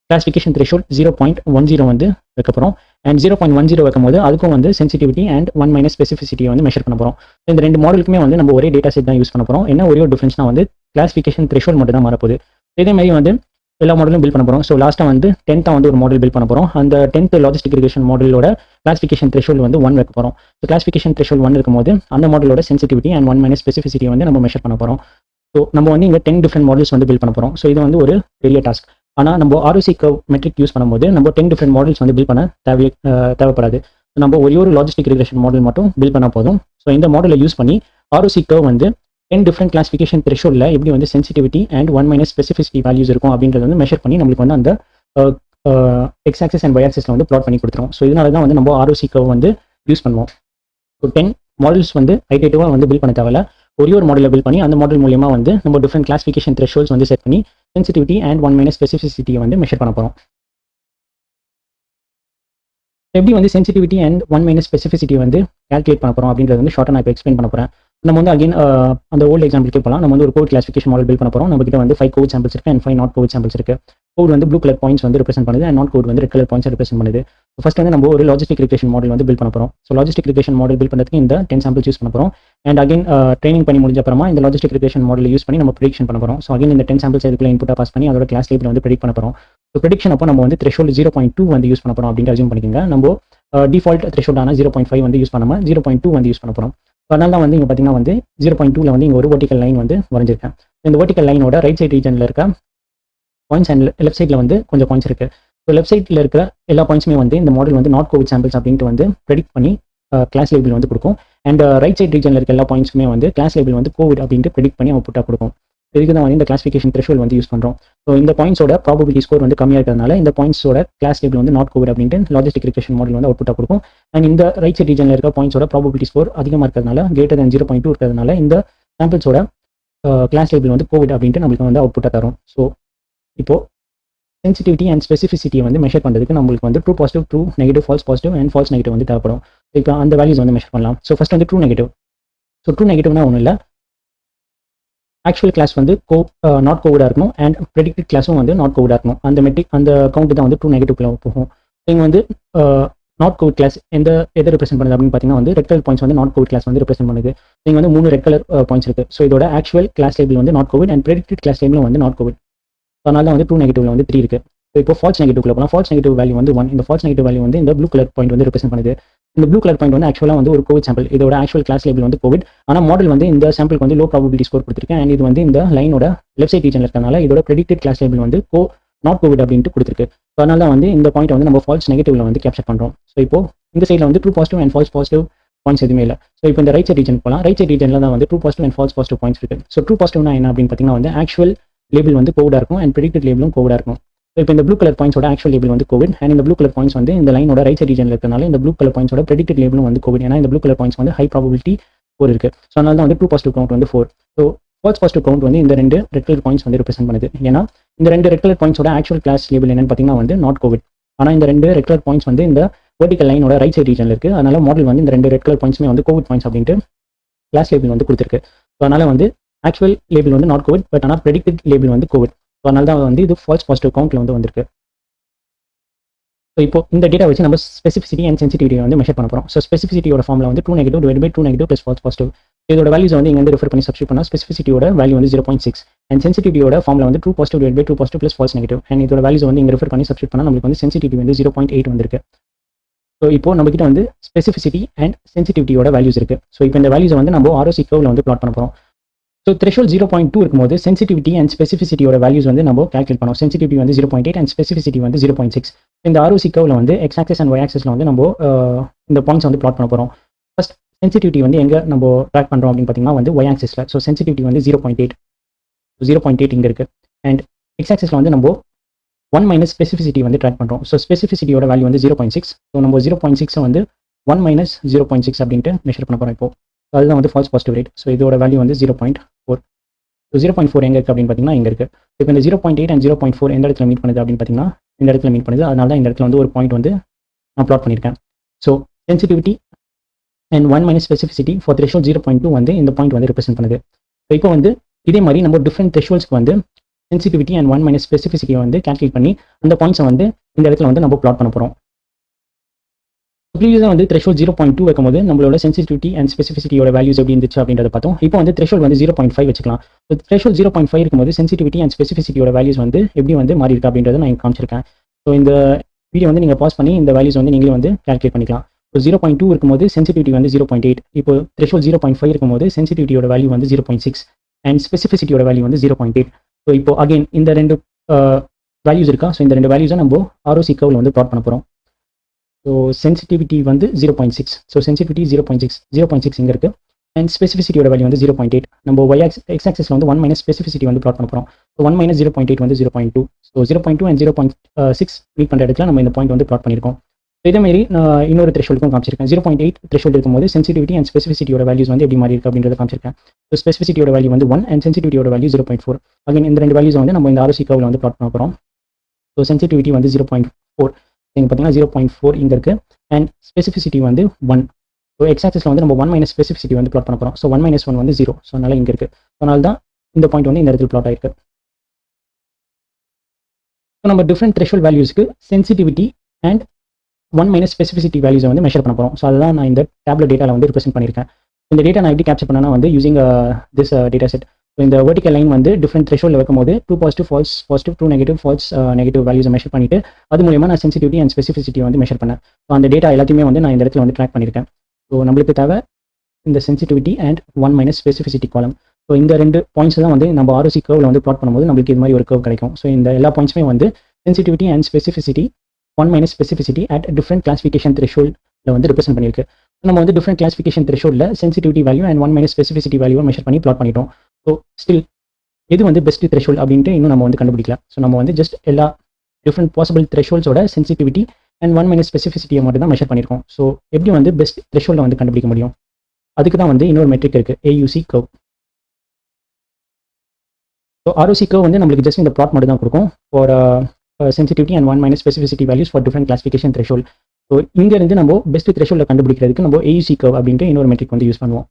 கிளாசிஃபிகேஷன் த்ரெஷோல்ட் 0.10 வந்து வைக்க போகிறோம். அண்ட் 0.10 வைக்கும் போது அதுக்கும் வந்து சென்சிட்டிவிட்டி அண்ட் 1 மைனஸ் ஸ்பெசிஃபிசிட்டி வந்து மெஷர் பண்ண போகிறோம். இந்த ரெண்டு மாடலுக்குமே வந்து நம்ம ஒரே டேட்டா செட் தான் யூஸ் பண்ண போகிறோம். என்ன ஒரே ஒரு டிஃபரன்ஸ்னா வந்து கிளாசிஃபிகேஷன் த்ரெஷோல்ட் மட்டும் தான் மாறப்போகுது. இதே மாதிரி வந்து எல்லா மாடலும் பில்ட் பண்ண போகிறோம். ஸோ லாஸ்ட்டாக வந்து 10th வந்து ஒரு மாடல் பில்ட் பண்ண போகிறோம். அந்த 10th லாஜிஸ்டிக் ரிக்ரெஷன் மாடலோட கிளாசிஃபிகேஷன் த்ரெஷோல்ட் வந்து 1 வைக்க போகிறோம். ஸோ கிளாசிஃபிகேஷன் த்ரெஷோல்ட் 1 இருக்கும்போது அந்த மாடலோட சென்சிட்டிவிட்டி அண்ட் 1 மைனஸ் ஸ்பெசிஃபிசிட்டி வந்து நம்ம மெஷர் பண்ண போகிறோம். ஸோ நம்ம வந்து இங்கே 10 டிஃப்ரெண்ட் மாடல்ஸ் வந்து பில்ட் பண்ண போகிறோம். ஸோ இது வந்து ஒரு பெரிய டாஸ்க். ஆனால் நம்ம ROC curve மெட்ரிக் யூஸ் பண்ணும்போது நம்ம 10 டிஃப்ரெண்ட் மாடல்ஸ் வந்து பில்ட் பண்ண தேவைப்படாது. நம்ம ஒரே ஒரு லாஜிஸ்டிக் ரிக்ரெஷன் மாடல் மட்டும் பில்ட் பண்ணால் போதும். ஸோ இந்த மாடலை யூஸ் பண்ணி ROC curve வந்து 10 டிஃப்ரெண்ட் கிளாசிஃபிகேஷன் த்ரெஷோல்டில் எப்படி வந்து சென்சிட்டிவிட்டி அண்ட் 1 - ஸ்பெசிஃபிசிட்டி வேல்யூஸ் இருக்கும் அப்படின்றது வந்து மெஷர் பண்ணி நம்மளுக்கு வந்து அந்த எக்ஸ் ஆக்சிஸ் அண்ட் ஒய் ஆக்சிஸில் வந்து ப்ளாட் பண்ணி கொடுத்துரும். ஸோ இதனால தான் வந்து நம்ம ROC curve வந்து யூஸ் பண்ணுவோம். ஸோ 10 மாடல்ஸ் வந்து ஐட்டேட்டிவாக வந்து பில்ட் பண்ண தேவையில்ல. ஒரே ஒரு மாடலை பில்ட் பண்ணி அந்த மாடல் மூலியமா வந்து நம்ம டிஃப்ரெண்ட் கிளாசிஃபிகேஷன் த்ரெஷோல்ட்ஸ் வந்து செட் பண்ணி சென்சிட்டிவிட்டி அண்ட் 1 - ஸ்பெசிஃபிசிட்டியை வந்து மெஷர் பண்ண போகிறோம். எப்படி வந்து சென்சிட்டிவிட்டி அண்ட் 1 - ஸ்பெசிஃபிசிட்டி வந்து கால்குலேட் பண்ண போகிறோம் அப்படின்றது வந்து ஷார்ட்டாக நான் இப்போ எக்ஸ்பிளைன் பண்ண போகிறேன். நம்ம வந்து அகைன் அந்த ஓல்டு எக்ஸாம்பிளுக்கே போகலாம். நம்ம வந்து ஒரு கோட் கிளாசிஃபிகேஷன் மாடல் பில்ட் பண்ண போகிறோம். நம்ம கிட்ட வந்து 5 கோட் சாம்பிள்ஸ் இருக்குது அண்ட் 5 நாட் கோட் சாம்பிள்ஸ் இருக்குது. கோட் வந்து ப்ளூ கலர் பாயிண்ட்ஸ் வந்து ரெப்ரசென்ட் பண்ணுது அண்ட் நாட் கோட் வந்து ரெட் கலர் பாயிண்ட்ஸ் ரெப்ரசென்ட் பண்ணுது. ஃபர்ஸ்ட் வந்து நம்ம ஒரு லாஜிஸ்டிக் ரிக்ரெஷன் மாடல் வந்து பில்ட் பண்ண போகிறோம். So logistic regression model build பண்ணுறதுக்கு இந்த 10 சாம்பிள்ஸ் யூஸ் பண்ண போகிறோம். அண்ட் அகைன் ட்ரைனிங் பண்ணி முடிஞ்ச அப்புறமா இந்த லாஜிஸ்டிக் ரிக்ரெஷன் மாடல் யூஸ் பண்ணி நம்ம ப்ரெடிக்ஷன் பண்ண போகிறோம். ஸோ அகைன் இந்த 10 சாம்பிள்ஸ் இதுக்குள்ள இன்புட்டாக பாஸ் பண்ணி அதோட கிளாஸ் லேபிள் வந்து ப்ரெடிக்ட் பண்ண போகிறோம். ஸோ ப்ரெடிக்ஷன் அப்போ நம்ம வந்து த்ரெஷோல்டு 0.2 வந்து யூஸ் பண்ண போகிறோம் அப்படின்னு அசியூம் பண்ணிக்கோங்க. நம்ம டிஃபால்ட் த்ரெஷோல்டான 0.5 வந்து யூஸ் பண்ணாமல் 0.2 வந்து யூஸ் பண்ண போகிறோம். அதனால தான் வந்து இங்கே பார்த்தீங்கன்னா வந்து 0.2ல வந்து இங்கே ஒரு வெர்டிகல் லைன் வந்து வரைஞ்சிருக்கேன். இந்த வெர்டிகல் லைனோட ரைட் சைட் ரீஜனில் இருக்க பாயிண்ட்ஸ் அண்ட் லெஃப்ட் சைடில் வந்து கொஞ்சம் பாயிண்ட்ஸ் இருக்குது. ஸோ லெஃப்ட் சைடில் இருக்கிற எல்லா பாயிண்ட்ஸுமே வந்து இந்த மாடல் வந்து நாட் கோவிட் சாம்பிள்ஸ் அப்படின்ட்டு வந்து ப்ரெடிக்ட் பண்ணி கிளாஸ் லேபிள் வந்து கொடுக்கும். அண்ட் ரைட் சைட் ரீஜனில் இருக்க எல்லா பாயிண்ட்ஸுமே வந்து கிளாஸ் லேபிள் வந்து கோவிட் அப்படின்ட்டு ப்ரெடிக்ட் பண்ணி அவுட்புட்டாக கொடுக்கும். இதுக்கு தான் வந்து இந்த கிளாசிஃபிகேஷன் த்ரெஷோல்ட் வந்து யூஸ் பண்ணுறோம். ஸோ இந்த பாயிண்ட்ஸோட ப்ராபபிலிட்டி ஸ்கோர் வந்து கம்மியாக இருக்கிறதுனால இந்த பாயிண்ட்ஸோட கிளாஸ் லேபிள் வந்து நாட் கோவிட் அப்படின்ட்டு லாஜிஸ்டிக் ரிக்ரெஷன் மாடல் வந்து அவுட்புட்டாக கொடுக்கும். அண்ட் இந்த ரைட் சைட் ரீஜனில் இருக்க பாயிண்ட்ஸோட ப்ராபபிலிட்டி ஸ்கோர் அதிகமாக இருக்கிறதுனால greater than 0.2 இருக்கிறதுனால இந்த சாம்பிள்ஸோட கிளாஸ் லேபிள் வந்து கோவிட் அப்படின்ட்டு நம்மளுக்கு வந்து அவுட்புட்டாக தரும். ஸோ இப்போ சென்சிட்டிவிட்டி அண்ட் ஸ்பெசிஃபிசிட்டியை வந்து மெஷர் பண்ணுறதுக்கு நம்மளுக்கு வந்து true positive, true negative, false positive and false negative வந்து தேவைப்படும். இப்போ அந்த வேல்யூஸ் வந்து மெஷர் பண்ணலாம். ஸோ ஃபர்ஸ்ட் வந்து ட்ரூ நெகட்டிவ். ஸோ ட்ரூ நெகட்டிவ்னா ஒன்றும் இல்லை, ஆக்சுவல் கிளாஸ் வந்து நாட் கோவிடாக இருக்கணும் அண்ட் ப்ரெடிக்டட் கிளாஸும் வந்து நாட் கோவிடாக இருக்கணும். அந்த மெட்ரிக் அந்த கவுண்ட் தான் வந்து ட்ரூ நெகட்டிவ்ல போகும். இங்கே வந்து நாட் கோவிட் கிளாஸ் எதை ரெப்ரசென்ட் பண்ணுது அப்படின்னு பார்த்தீங்கன்னா வந்து ரெட் கலர் பாயிண்ட்ஸ் வந்து நாட் கோவிட் கிளாஸ் வந்து ரெப்ரசென்ட் பண்ணுது. இங்கே வந்து 3 ரெட் கலர் பாயிண்ட்ஸ் இருக்குது. ஸோ இதோட ஆக்சுவல் கிளாஸ் லேபிள் வந்து not Covid and predicted class லேபிளும் வந்து நாட் கோவிட். அதனால தான் வந்து ட்ரூ நெகட்டிவ்ல வந்து 3 இருக்குது. இப்போ ஃபால்ஸ் நெகட்டிவ்ல போகலாம். ஃபால்ஸ் நெகட்டிவ் வேல்யூ வந்து 1. இந்த ஃபால்ஸ் நெகட்டிவ் வேல்யூ வந்து இந்த ப்ளூ கலர் பாயிண்ட் வந்து ரெப்ரசென்ட் பண்ணுது. இந்த ப்ளூ கலர் பாயிண்ட் வந்து ஆக்சுவலாக வந்து ஒரு கோவிட் சாம்பிள். இதோட ஆக்சுவல் கிளாஸ் லேபிள் வந்து கோவிட். ஆனால் மாடல் வந்து இந்த சாம்பிளுக்கு வந்து லோ ப்ராபபிலிட்டி ஸ்கோர் கொடுத்துருக்கேன். அண்ட் இது வந்து இந்த லைனோட லெஃப்ட் சைட் ரீஜனில் இருக்கனால இதோட ப்ரெடிக்டட் கிளாஸ் லேபிள் வந்து நாட் கோவிட் அப்படின்ட்டு கொடுத்துருக்கு. ஸோ அதனால தான் வந்து இந்த பாயிண்ட் வந்து நம்ம ஃபால்ஸ் நெகட்டிவ்ல வந்து கேப்சர் பண்ணுறோம். ஸோ இப்போ இந்த சைடில் வந்து true positive and false positive points எதுவுமே இல்லை. ஸோ இப்போ இந்த ரைட் சைட் ரீஜன் போகலாம். ரைட் சைட் ரீஜனில் தான் வந்து true positive and false positive points இருக்குது. ஸோ ட்ரூ பாசிட்டிவ்னா என்ன அப்படின்னு பார்த்தீங்கன்னா வந்து ஆக்சுவல் லேபிள் வந்து கோவிடாக இருக்கும் அண்ட் ப்ரெடிக்டட் லேபிளும் கோவிடாக இருக்கும். ஸோ இப்போ இந்த ப்ளூ கலர் பாயிண்ட்ஸோட ஆக்சுவல் லேபிள் வந்து கோவிட் அண்ட் இந்த ப்ளூ கலர் பாயிண்ட்ஸ் வந்து இந்த லைனோட ரைட் சைட் ரீஜனில் இருக்கனால இந்த ப்ளூ கலர் பாயிண்ட்ஸோட ப்ரெடிக்டட் லேபிளும் வந்து கோவிட். ஏன்னா இந்த ப்ளூ கலர் பாயிண்ட்ஸ் வந்து ஹை ப்ராபபிலிட்டி 4 இருக்குது. ஸோ அதனால தான் வந்து ட்ரூ பாசிட்டிவ் கவுண்ட் வந்து 4. ஸோ ஃபால்ஸ் பாசிட்டிவ் கவுண்ட் வந்து இந்த 2 ரெட் கலர் பாயிண்ட்ஸ் வந்து ரெப்ரசென்ட் பண்ணுது. ஏன்னா இந்த 2 ரெட் கலர் பாயிண்ட்ஸோட ஆக்சுவல் கிளாஸ் லேபிள் என்னன்னு பார்த்தீங்கன்னா வந்து நாட் கோவிட். ஆனால் இந்த 2 ரெட் கலர் பாயிண்ட்ஸ் வந்து இந்த வெர்டிகல் லைனோட ரைட் சைட் ரீஜனில் இருக்குது. அதனால மாடல் வந்து இந்த 2 ரெட் கலர் பாயிண்ட்ஸுமே வந்து கோவிட் பாயிண்ட்ஸ் அப்படின்ட்டு கிளாஸ் லேபிள் வந்து கொடுத்துருக்கு. ஸோ அதனால வந்து ஆக்சுவல் லேபிள் வந்து நாட் கோவிட், பட் ஆனால் ப்ரெடிக்டட் லேபிள் வந்து கோவிட். ஸோ அதனால தான் வந்து இது ஃபால்ஸ் பாசிட்டிவ் கவுண்ட்ல வந்து வந்திருக்கு. ஸோ இப்போ இந்த டேட்டா வச்சு நம்ம ஸ்பெசிஃபிசிட்டி அண்ட் சென்சிட்டிவிட்டி வந்து மெஷர் பண்ண போகிறோம். ஸோ ஸ்பெசிஃபிசிட்டியோட ஃபார்மில் வந்து true negative divide by true negative plus false positive. இதோட வேல்யூஸ் வந்து இங்கே ரெஃபர் பண்ணி சப்ஸ்டிட் பண்ணால் ஸ்பெசிஃபிசிட்டியோட வேல்யூ வந்து 0.6 அண்ட் சென்சிட்டிவிட்டியோட ஃபார்மில் வந்து true positive divide by true positive plus false negative. And இதோட வேல்யூஸ் வந்து இங்கே ரெஃபர் பண்ணி சப்ஸ்டிட் பண்ணால் நம்மளுக்கு வந்து சென்சிட்டிவிட்டி வந்து 0.8 வந்திருக்கு. ஸோ இப்போ நம்ம கிட்ட வந்து ஸ்பெசிஃபிசிட்டி அண்ட் சென்சிட்டிவிட்டியோட வேல்யூஸ் இருக்குது. ஸோ இப்போ இந்த வேல்யூஸை வந்து நம்ம ROC curveல வந்து ப்ளாட் பண்ண போகிறோம். ஸோ த்ரெஷோல்ட் 0.2 இருக்கும்போது சென்சிட்டிவிட்டி அண்ட் ஸ்பெசிஃபிசிட்டியோட வேல்யூஸ் வந்து நம்ம கால்குலேட் பண்ணோம். சென்சிட்டிவிட்டி வந்து 0.8 அண்ட் ஸ்பெசிஃபிசிட்டி வந்து 0.6. இந்த ROC curveல வந்து எக்ஸ் ஆக்சிஸ் அண்ட் ஒய் ஆக்சிஸில் வந்து நம்ம இந்த பாயிண்ட்ஸ் வந்து ப்ளாட் பண்ண போகிறோம். ஃபர்ஸ்ட் சென்சிட்டிவிட்டி வந்து எங்கே நம்ம ட்ராக் பண்ணுறோம் அப்படின்னு பார்த்தீங்கன்னா வந்து ஒய் ஆக்சிஸில். ஸோ சென்சிட்டிவிட்டி வந்து 0.8 இங்கே இருக்குது. அண்ட் எக்ஸ் ஆக்சிஸில் வந்து நம்ம 1 - ஸ்பெசிஃபிசிட்டி வந்து ட்ராக் பண்ணுறோம். ஸோ ஸ்பெசிஃபிசிட்டியோட வேல்யூ வந்து 0.6. ஸோ நம்ம 0.6 வந்து 1 - 0.6 அப்படின்ட்டு மெஷர் பண்ண போகிறோம். இப்போ அதுதான் வந்து ஃபால்ஸ் பாசிட்டிவ் ரேட். ஸோ இதோட வேல்யூ வந்து 0.4. ஸோ 0.4 எங்கே இருக்குது அப்படின்னு பார்த்தீங்கன்னா இங்கே இருக்குது. இப்போ இந்த 0.8 அண்ட் 0.4 எந்த இடத்துல மீட் பண்ணுது அப்படின்னு பார்த்தீங்கன்னா இந்த இடத்துல மீட் பண்ணுது. அதனால தான் இந்த இடத்துல வந்து ஒரு பாயிண்ட் வந்து நான் ப்ளாட் பண்ணியிருக்கேன். So sensitivity and 1 - specificity for threshold 0.2 வந்து இந்த பாயிண்ட் வந்து ரெப்ரசென்ட் பண்ணுது. ஸோ இப்போ வந்து இதே மாதிரி நம்ம டிஃப்ரெண்ட் த்ரெஷோல்ட்ஸ்க்கு வந்து சென்சிட்டிவிட்டி அண்ட் 1 - ஸ்பெசிஃபிசிட்டியை வந்து கால்குலேட் பண்ணி அந்த பாயிண்ட்ஸை வந்து இந்த இடத்துல வந்து நம்ம ப்ளாட் பண்ண போகிறோம். ப்ரீவியஸாக வந்து த்ரெஷோல்ட் 0.2 வைக்கும்போது நம்மளோட சென்சிட்டிவிட்டி அண்ட் ஸ்பெசிஃபிசிட்டியோட வேல்யூஸ் எப்படி இருந்துச்சு அப்படின்றத பார்த்தோம். இப்போ வந்து த்ரெஷோல்ட் வந்து 0.5 வச்சுக்கலாம். ஸோ த்ரெஷோல்ட் 0.5 இருக்கும்போது சென்சிட்டிவிட்டி அண்ட் ஸ்பெசிஃபிசிட்டியோட வேல்யூஸ் வந்து எப்படி வந்து மாறி இருக்கு அப்படின்றத நான் காமிச்சிருக்கேன். ஸோ இந்த வீடியோ வந்து நீங்கள் பாஸ் பண்ணி இந்த வேல்யூஸ் வந்து நீங்களே வந்து கால்குலேட் பண்ணிக்கலாம். ஸோ 0.2 இருக்கும்போது சென்சிட்டிவிட்டி வந்து 0.8. இப்போ த்ரெஷோல்ட் 0.5 இருக்கும்போது சென்சிட்டிவிட்டியோட வேல்யூ வந்து 0.6 அண்ட் ஸ்பெசிஃபிசிட்டியோட வேல்யூ வந்து 0.8. ஸோ இப்போ அகைன் இந்த 2 வேல்யூஸ் இருக்கா. ஸோ இந்த 2 வேல்யூஸை நம்ம ROC கர்வில் வந்து ப்ளாட் பண்ண போகிறோம். ஸோ சென்சிட்டிவிட்டி வந்து 0.6. ஸோ சென்சிட்டிவிட்டி 0.6 இங்கே இருக்குது. அண்ட் ஸ்பெசிஃபிசிட்டியோட வேல்யூ வந்து 0.8. நம்ம எக்ஸ் ஆக்சிஸில் வந்து 1 மைனஸ் ஸ்பெசிஃபிசிட்டி வந்து ப்ளாட் பண்ண போகிறோம். ஸோ 1 மைனஸ் 0.8 வந்து 0.2. ஸோ 0.2 அண்ட் 0.6 மீட் பண்ணுற இடத்துல நம்ம இந்த பாயிண்ட் வந்து ப்ளாட் பண்ணியிருக்கோம். ஸோ இதேமாரி நான் இன்னொரு த்ரெஷோல்டுக்கும் காமிச்சிருக்கேன். 0.8 த்ரெஷோல்டு இருக்கும்போது சென்சிட்டிவிட்டி அண்ட் ஸ்பெசிஃபிசிட்டியோட வேல்யூஸ் வந்து எப்படி மாறி இருக்கு அப்படின்றத காமிச்சிருக்கேன். ஸோ ஸ்பெசிஃபிசிட்டியோட வேல்யூ வந்து 1 அண்ட் சென்சிட்டிவிட்டியோட வேல்யூ 0.4. அகைன் இந்த 2 வேல்யூஸ் வந்து நம்ம இந்த ROC கர்வில் வந்து ப்ளாட் பண்ண போகிறோம். ஸோ சென்சிட்டிவிட்டி வந்து 0.4. இங்கே பார்த்தீங்கன்னா 0.4 இங்கே இருக்குது. அண்ட் ஸ்பெசிஃபிசிட்டி வந்து 1. ஸோ எக்ஸ் ஆக்சிஸில் வந்து நம்ம 1 மைனஸ் ஸ்பெசிஃபிசிட்டி வந்து ப்ளாட் பண்ண போகிறோம். ஸோ 1 மைனஸ் 1 வந்து 0. ஸோ அதனால் இங்கே இருக்குது. அதனால தான் இந்த பாயிண்ட் வந்து இந்த இடத்துல ப்ளாட் ஆயிருக்கு. ஸோ நம்ம டிஃப்ரெண்ட் த்ரெஷோல்ட் வேல்யூஸ்க்கு சென்சிட்டிவிட்டி அண்ட் 1 மைனஸ் ஸ்பெசிஃபிசிட்டி வேல்யூஸை வந்து மெஷர் பண்ண போகிறோம். ஸோ அதுதான் நான் இந்த டேப்லெட் டேட்டாவில் வந்து ரிப்ரசென்ட் பண்ணியிருக்கேன். இந்த டேட்டா நான் எப்படி கேப்சர் பண்ணேன்னா வந்து using this data set. So இந்த வெர்டிக்கல் லைன் வந்து டிஃப்ரெண்ட் த்ரெஷோல்டில் வைக்கும்போது 2 positive false positive, 2 negative false negative வேல்யூஸை மெஷர் பண்ணிட்டு அது மூலமா நான் சென்சிட்டிவிட்டி அண்ட் ஸ்பெசிஃபிசிட்டி வந்து மெஷர் பண்ணேன். ஸோ அந்த டேட்டா எல்லாத்தையுமே வந்து நான் இந்த இடத்துல வந்து ட்ராக் பண்ணியிருக்கேன். ஸோ நம்மளுக்கு தேவை இந்த சென்சிட்டிவிட்டி அண்ட் 1 மைனஸ் ஸ்பெசிஃபிசிட்டி காலம். ஸோ இந்த 2 பாயிண்ட்ஸ் தான் வந்து நம்ம ROC கர்வில் வந்து ப்ளாட் பண்ணும்போது நம்மளுக்கு இது மாதிரி ஒரு கர்வ் கிடைக்கும். ஸோ இந்த எல்லா பாயிண்ட்ஸுமே வந்து sensitivity and specificity 1 minus specificity at different classification த்ரெஷோல்டில் வந்து ரிப்ரசென்ட் பண்ணியிருக்கு. நம்ம வந்து டிஃப்ரெண்ட் கிளாசிஃபிகேஷன் த்ரெஷோல்டில் sensitivity value and 1 minus specificity வேல்யூவை மெஷர் பண்ணி ப்ளாட் பண்ணிட்டோம். ஸோ ஸ்டில் எது வந்து பெஸ்ட் த்ரெஷோல்ட் அப்படின்ட்டு இன்னும் நம்ம வந்து கண்டுபிடிக்கல. ஸோ நம்ம வந்து ஜஸ்ட் எல்லா டிஃப்ரெண்ட் பாசிபிள் த்ரெஷோல்ட்ஸோட சென்சிட்டிவிட்டி அண்ட் 1 மைனஸ் ஸ்பெசிஃபிசிட்டியை மட்டும் தான் மெஷர் பண்ணியிருக்கோம். ஸோ எப்படி வந்து பெஸ்ட் த்ரெஷோல்டை வந்து கண்டுபிடிக்க முடியும்? அதுக்கு தான் வந்து இன்னொரு மெட்ரிக் இருக்குது, AUC curve. So ROC curve வந்து நம்மளுக்கு ஜஸ்ட் இந்த ப்ளாட் மட்டும் தான் கொடுக்கும் for sensitivity and 1 minus specificity values for different classification threshold. So இங்கேருந்து நம்ம பெஸ்ட் த்ரெஷோல்டை கண்டுபிடிக்கிறதுக்கு நம்ம AUC கர்வ் அப்படின்ட்டு இன்னொரு மெட்ரிக் வந்து யூஸ் பண்ணுவோம்.